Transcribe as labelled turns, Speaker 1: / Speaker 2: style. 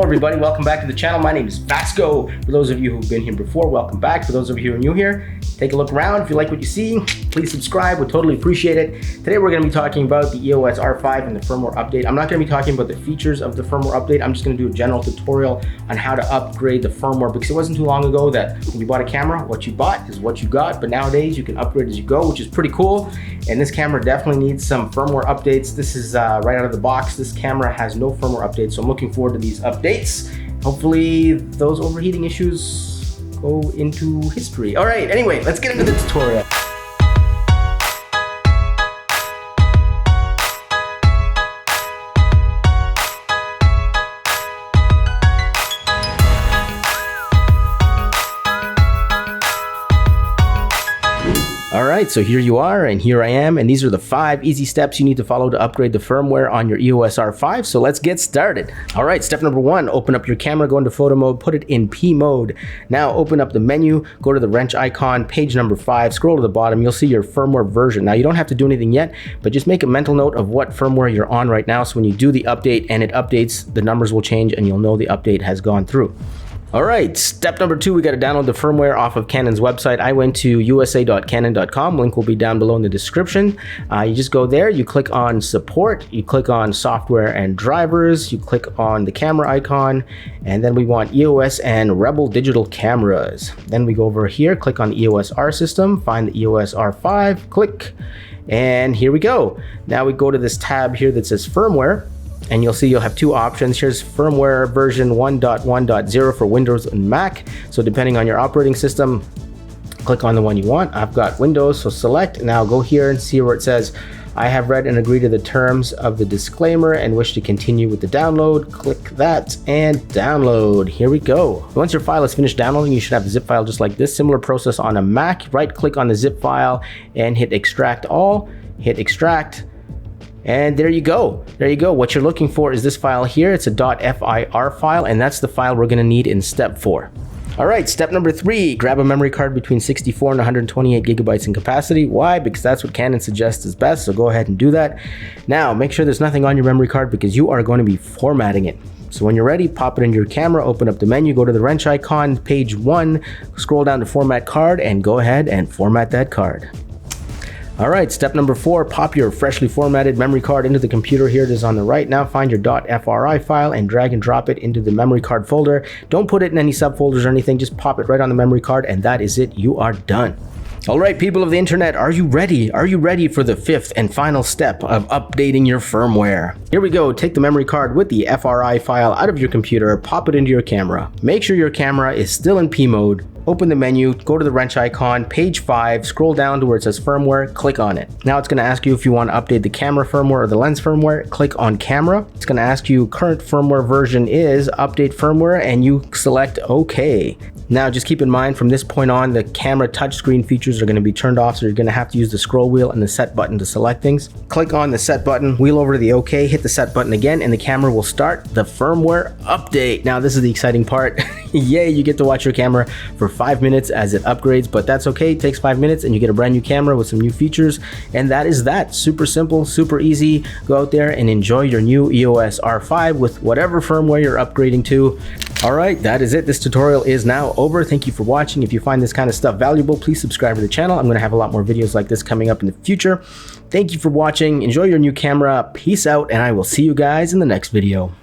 Speaker 1: Hello everybody, welcome back to the channel. My name is Vasko. For those of you who've been here before, welcome back. For those of you who are new here, take a look around. If you like what you see, please subscribe. We'd totally appreciate it. Today we're going to be talking about the EOS R5 and the firmware update. I'm not going to be talking about the features of the firmware update. I'm just going to do a general tutorial on how to upgrade the firmware, because it wasn't too long ago that when you bought a camera, what you bought is what you got, but nowadays you can upgrade as you go, which is pretty cool. And this camera definitely needs some firmware updates. This is right out of the box. This camera has no firmware updates, so I'm looking forward to these updates. Hopefully those overheating issues go into history. All right, anyway, let's get into the tutorial. All right, so here you are and here I am, and these are the 5 easy steps you need to follow to upgrade the firmware on your EOS R5. So let's get started. All right, step number 1, open up your camera, go into photo mode, put it in P mode. Now open up the menu, go to the wrench icon, page number 5, scroll to the bottom, you'll see your firmware version. Now you don't have to do anything yet, but just make a mental note of what firmware you're on right now, so when you do the update and it updates, the numbers will change and you'll know the update has gone through. All right, step number 2, we got to download the firmware off of Canon's website. I went to usa.canon.com. Link will be down below in the description. You just go there, you click on support, you click on software and drivers, you click on the camera icon, and then we want EOS and Rebel digital cameras. Then we go over here, click on the EOS R system, find the EOS R5, click, and here we go. Now we go to this tab here that says firmware. And you'll see you'll have 2 options. Here's firmware version 1.1.0 for Windows and Mac. So depending on your operating system, click on the one you want. I've got Windows, so select. Now go here and see where it says, I have read and agreed to the terms of the disclaimer and wish to continue with the download. Click that and download. Here we go. Once your file is finished downloading, you should have a zip file just like this. Similar process on a Mac. Right click on the zip file and hit extract all. Hit extract. And there you go. There you go. What you're looking for is this file here. It's a .fir file, and that's the file we're going to need in step 4. All right, step number 3, grab a memory card between 64 and 128 gigabytes in capacity. Why? Because that's what Canon suggests is best, so go ahead and do that. Now, make sure there's nothing on your memory card because you are going to be formatting it. So when you're ready, pop it into your camera, open up the menu, go to the wrench icon, page 1, scroll down to format card, and go ahead and format that card. All right, step number 4, pop your freshly formatted memory card into the computer. Here it is on the right. Now find your .fri file and drag and drop it into the memory card folder. Don't put it in any subfolders or anything, just pop it right on the memory card, and that is it. You are done. All right, people of the internet, are you ready? Are you ready for the 5th and final step of updating your firmware? Here we go. Take the memory card with the FRI file out of your computer, pop it into your camera. Make sure your camera is still in P mode. Open the menu, go to the wrench icon, page 5, scroll down to where it says firmware, click on it. Now it's going to ask you if you want to update the camera firmware or the lens firmware. Click on camera. It's going to ask you current firmware version is update firmware, and you select OK. Now just keep in mind from this point on, the camera touchscreen features are going to be turned off, so you're going to have to use the scroll wheel and the set button to select things. Click on the set button, wheel over to the OK, hit the set button again, and the camera will start the firmware update. Now this is the exciting part. Yay, you get to watch your camera for 5 minutes as it upgrades, but that's okay. It takes 5 minutes and you get a brand new camera with some new features, and that is that. Super simple, super easy. Go out there and enjoy your new EOS R5 with whatever firmware you're upgrading to. All right, that is it. This tutorial is now over. Thank you for watching. If you find this kind of stuff valuable, please subscribe to the channel. I'm going to have a lot more videos like this coming up in the future. Thank you for watching. Enjoy your new camera. Peace out, and I will see you guys in the next video.